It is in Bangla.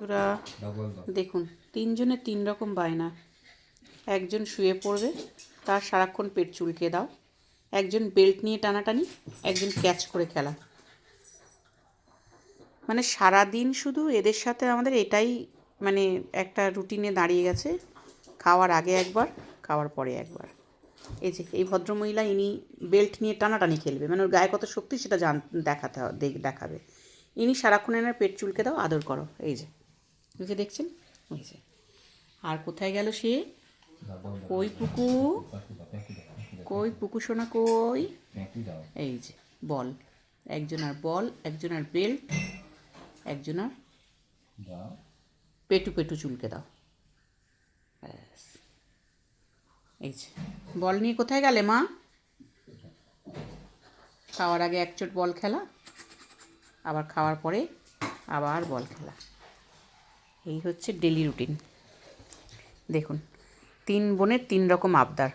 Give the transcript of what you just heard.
তোরা দেখুন, তিনজনের তিন রকম বায়না। একজন শুয়ে পড়বে, তার সারাক্ষণ পেট চুলকে দাও। একজন বেল্ট নিয়ে টানাটানি, একজন ক্যাচ করে খেলা। মানে সারাদিন শুধু এদের সাথে আমাদের এটাই মানে একটা রুটিনে দাঁড়িয়ে গেছে। খাওয়ার আগে একবার, খাওয়ার পরে একবার। এই যে এই ভদ্রমহিলা, ইনি বেল্ট নিয়ে টানাটানি খেলবে, মানে ওর গায়ে কত শক্তি সেটা দেখাবে। ইনি সারাক্ষণ এনার পেট চুলকে দাও, আদর করো। এই যে দেখছেন, এই যে। আর কোথায় গেল সে? কই পুকু, কই পুকু সোনা কই? এই যে বল, একজনার বল, একজনার বেল্ট, একজনার পেটু পেটু চুলকে দাও। ব্যাস। এই যে বল নিয়ে কোথায় গেলে মা? খাওয়ার আগে এক চোট বল খেলা, আবার খাওয়ার পরে আবার বল খেলা। এই হচ্ছে ডেলি রুটিন। দেখুন, তিন বোনের তিন রকম আবদার।